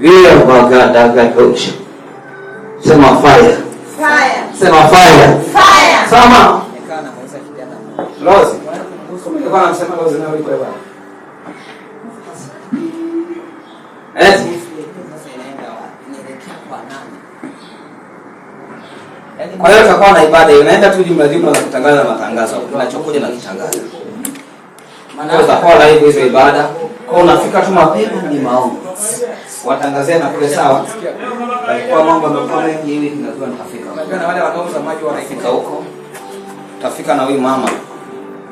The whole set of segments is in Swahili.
Vile bagadaga tosha. Sema fire. Fire. Sema fire. Fire. Sama. Nekana kanisa kijana. Lozi. Kwa nasema lozi na wewe bwana. Sasa inaenda wapi? Inaelekea kwa nani? Kwa hiyo tutakuwa na ibada inaenda tu jumla na kutangaza matangazo. Tunachokuja na kutangaza. Maana utakuwa live hizo ibada. Kwa unafika tu mapema ni maombi. Watangazia na kule sawa. Kwa mambo yamekuwa mengi hivi tunajua nitafika. Unajua na wale wanaouza maji Wanafika huko. Utafika na huyu mama.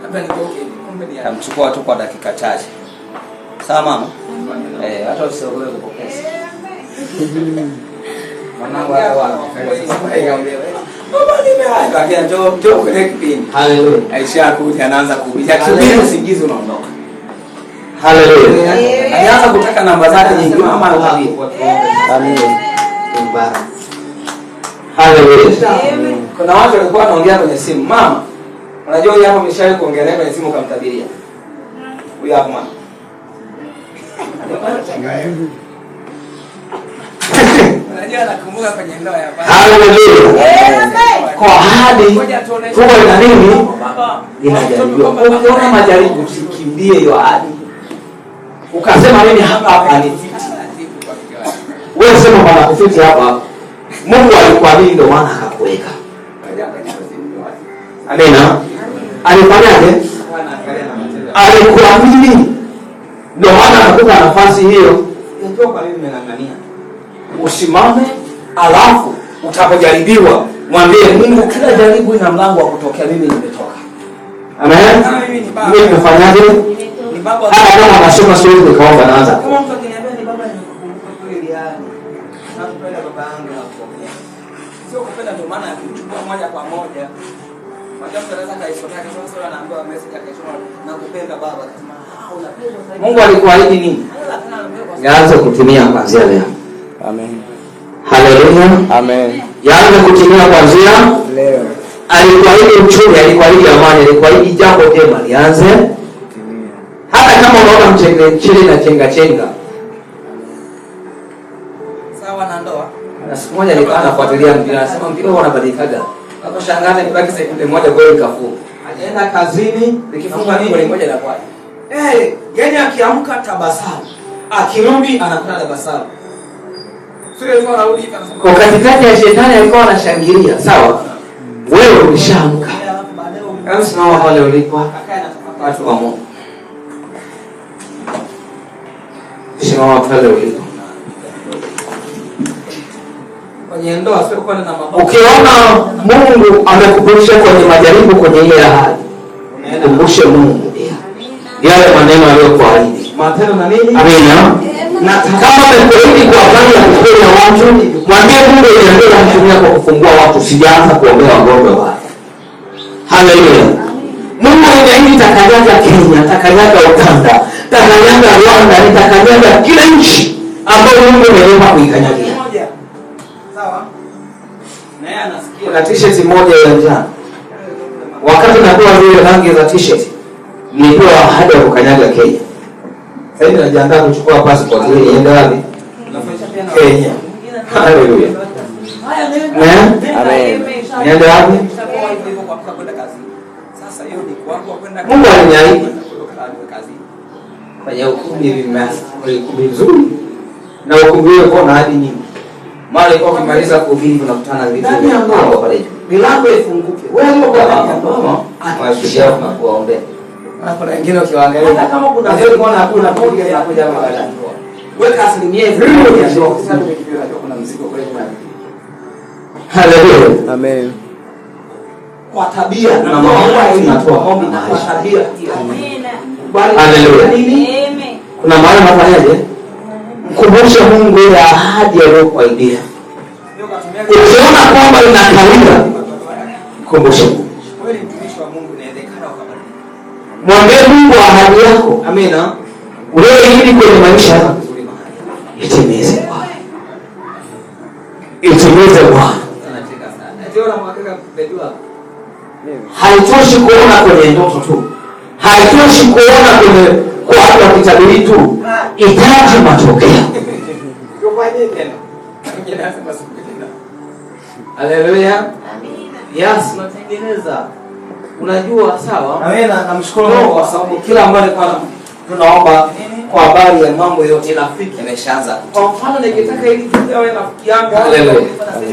labda nitoke kumbe ni Tamchukua tu kwa dakika chache. Sawa mama? Hata usiogope kupokea. Mwanangu hata Bakia njoo kwenye kipindi. Haleluya. Aisha kuja anaanza kuhubiri. Akisubiri usingizi unaondoka. Haleluya. Anaanza kutaka namba zake nyingi mama anahubiri. Amen. Haleluya. Kuna watu walikuwa wanaongea kwenye simu. Mama, unajua yeye hapo ameshawahi kuongelea kwenye simu kamtabiria. Huyu hapo mama. Unajua nakumbuka kwenye ndoa ya baba. Haleluya. Kwa ahadi kubwa ina nini? Inajaribiwa. Ukiona majaribu usikimbie hiyo ahadi. Ukasema mimi hapa nifiti. Wewe sema bwana kufiti hapa. Mungu alikuamini ndio maana akakuweka. Amina. Alifanyaje? Alikuamini ndio maana akakupa nafasi hiyo. Ndio kwa nini nimeng'ang'ania? Usimame, alafu utapojaribiwa mwambie Mungu, kila jaribu ina mlango wa kutokea, mimi nimetoka. Amen. Mimi nimefanyaje? Ni baba. Hata kama nasema siwezi nikaomba naanza. Kama mtu akiniambia ni baba nikukumbuka kweli yani. Nakupenda baba yangu na kupokea. Sio kupenda ndio maana ya kuchukua moja kwa moja. Mmoja anaweza kaisomea kesho sasa anaambiwa message akaisoma nakupenda baba. Akasema unapenda zaidi. Mungu alikuahidi nini? Yaanze kutimia kuanzia leo. Amen. Haleluya. Amen. Yaanze kutimia kuanzia leo. Alikuahidi uchumi, alikuahidi amani, alikuahidi jambo jema lianze kutimia. Hata kama unaona mchele na chenga. Sawa na ndoa. Na siku moja nilikuwa nafuatilia mpira, nasema mpira huwa unabadilikaga. Hapo shangaza nibaki sekunde moja goli kafu. Alienda kazini, Nikifunga nini goli moja la kwaje? Yaani akiamka tabasamu. Akirudi anakuwa tabasamu. Sio alikuwa anarudi hivi anasema. Kwa katikati ya shetani alikuwa anashangilia, sawa? Wewe ulishaamka. Kama sinaona pale ulipo. Watu wa Mungu. Simama pale ulipo. Kwenye ndoa sio kwenda na maboko. Ukiona Mungu amekupulisha kwenye majaribu kwenye ile ahadi, kumbushe Mungu yale maneno aliyokuahidi. Matendo na nini? Amina. Na kama umekuahidi kwa habari ya kuponya watu, mwambie Mungu niendelee kumtumia kwa kufungua watu, sijaanza kuombea wagonjwa wao. Haleluya. Mungu anaahidi takanyaga Kenya, takanyaga Uganda, takanyaga Rwanda, takanyaga kila nchi ambayo Mungu ameomba kuikanyagia. Sawa? Na yeye anasikia. Kuna t-shirt moja ya njano. Wakati napewa zile rangi za t-shirt, nilipewa ahadi ya kukanyaga Kenya. Sasa hivi najiandaa kuchukua passport ili niende wapi? Kenya. Haleluya. Amen. Niende wapi? Sasa hiyo ni kwako kwenda Mungu aliniahidi. kazi. Kwenye ukumbi hivi ukumbi mzuri. Na ukumbi huo uko na ahadi nyingi. Mara iko kimaliza kuhubiri tunakutana vitu. Ndani ya ndoa pale hiyo. Milango ifunguke. Wewe ndio kwa mama. Anawashia na kuwaombea. Na kuna wengine ukiwaangalia hata kama kuna sio kuona hakuna pointi ya kuja baada ya ndoa. Weka asilimia hizo ya ndoa. Sasa tukifikiria kuna mzigo kwa hiyo. Haleluya. Amen. Kwa tabia na maombi tunatoa ombi na kwa tabia. Amina. Haleluya. Amen. Kuna maana nafanyaje? Mkumbushe Mungu ile ahadi aliyokuahidia. Ukiona kwamba inakawia, kumbushe Mungu. Wewe ni mtumishi wa Mungu inawezekana ukabadilika. Mwambie Mungu ahadi yako. Amina. Wewe ili kwenye maisha yako itimize Bwana. Itimize Bwana. Anacheka sana. Ndio unamwakeka bedua. Haitoshi kuona kwenye ndoto tu. Haitoshi kuona kwenye kwa kitabiri tu. Itaji matokeo. Sikuaje tena. Mwingine anasema sikuaje tena. Haleluya. Amina. Yes, tunatengeneza. Unajua sawa? Na wewe namshukuru Mungu kwa sababu kila ambaye alikuwa tunaomba kwa habari ya mambo yote rafiki yameshaanza. Kwa mfano nikitaka ili tuwe wewe rafiki yangu. Haleluya.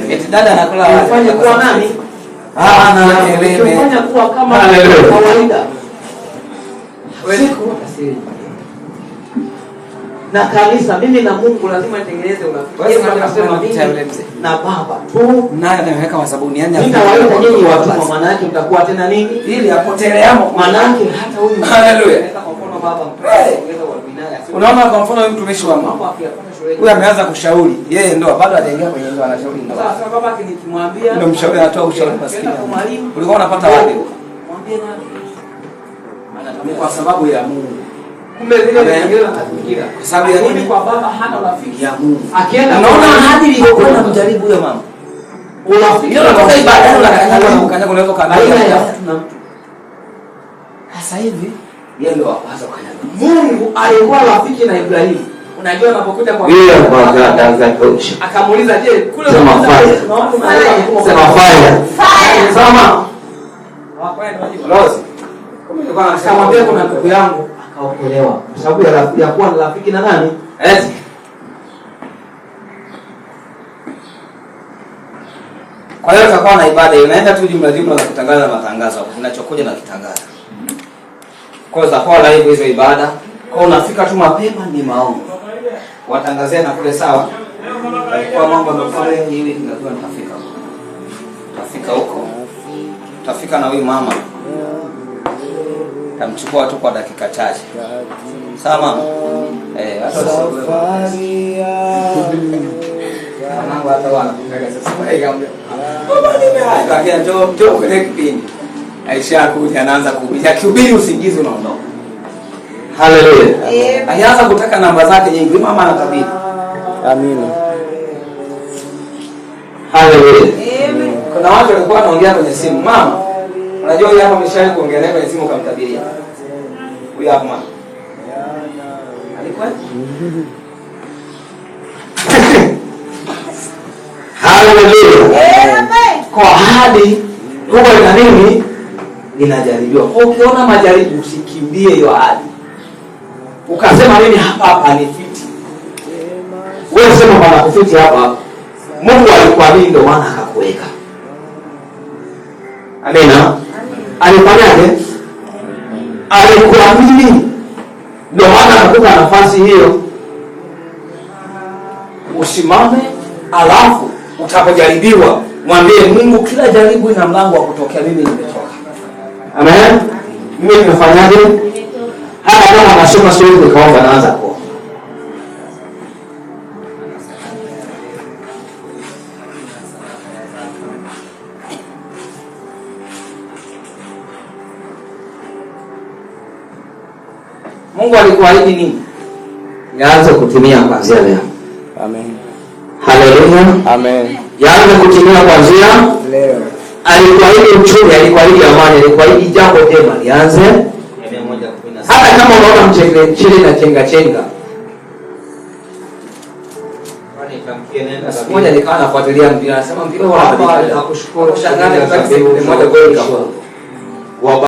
Eti dada anakula wali. Ufanye kuwa nani? Na kelele. Ufanye kuwa kama Haleluya. kawaida. Siku na kanisa, mimi na Mungu lazima nitengeneze urafiki. Wewe unasema mimi na Baba tu naye anaweka masabuni yani nitawaita nyinyi watu, kwa maana yake mtakuwa tena nini ili apoteleamo, maana yake hata huyu. Haleluya. Kwa mfano Baba mpendeza wa binaya. Unaona, kwa mfano huyu mtumishi wa Mungu huyu ameanza kushauri yeye, ndio bado hajaingia kwenye ndoa, anashauri ndoa. Sasa baba nikimwambia ndio mshauri, anatoa ushauri maskini. Ulikuwa unapata wapi? Mwambie nani? Ni kwa sababu ya Mungu. Kumbe vile vingine atafikiria. Kwa sababu ya nini? Kwa baba hana rafiki Ya Mungu. Akienda unaona hadi iliyokuwa na mjaribu huyo mama. urafiki Ndio unatoka ibada unakanyaga na ukanyaga, unaweza baina ya kanyaga. mtu na mtu. Sasa hivi yeye ndio wapaza kanyaga. Mungu alikuwa rafiki na Ibrahimu. Unajua anapokuja kwa akamuuliza, je, kule Sema fire. Sema Rose. akamwambia kuna ndugu yangu akaokolewa kwa sababu ya rafiki ya kuwa rafiki na nani? Kwa hiyo tutakuwa na ibada inaenda tu jumla jumla za kutangaza matangazo, kinachokuja na kitangaza. Kwa hiyo tutakuwa live hizo ibada. Kwa unafika tu mapema, ni maombi. Watangazia na kule sawa. Kwa mambo yamefanya hivi, tunajua nitafika huko. Tutafika huko. Tutafika na huyu mama. Tamchukua tu kwa dakika chache. Sawa mama? Hata safari Anangu hata wana kukaga sasa ngambia. Baba nimeacha njoo kwenye kipindi. Aisha kuja anaanza kuhubiri. Akihubiri usingizi unaondoka. Haleluya. Alianza kutaka namba zake nyingi, mama anatabiri. Amina. Haleluya. Amen. Kuna watu walikuwa wanaongea kwenye simu, mama. Unajua yeye hapa ameshawahi kuongelea kwenye simu kamtabiria. Huyu hapa mama. Alikuwa? Haleluya. Amen. Kwa ahadi kubwa ina nini? Inajaribiwa. Kwa ukiona majaribu usikimbie hiyo ahadi. Ukasema mimi hapa ni fiti. Wewe sema bana kufiti hapa. Mungu alikuamini ndio maana akakuweka. Amina. Alifanyaje? Alikuamini ndio maana akakupa nafasi hiyo. Usimame, alafu utapojaribiwa mwambie Mungu, kila jaribu ina mlango wa kutokea, mimi nimetoka. Amen. Mimi nimefanyaje? Hata kama nasoma siwezi nikaomba, naanza kuomba. Mungu alikuahidi nini? Yaanze kutumia kuanzia leo. Amen. Haleluya. Amen. Yaanze kutumia kuanzia Leo. Alikuahidi uchumi, alikuahidi amani, alikuahidi jambo jema lianze. Hata kama unaona mchele na chenga. Siku moja nikawa nafuatilia mpira, nasema mpira wa hapa, nikakushukuru. Shangaza wakati mmoja goli kwa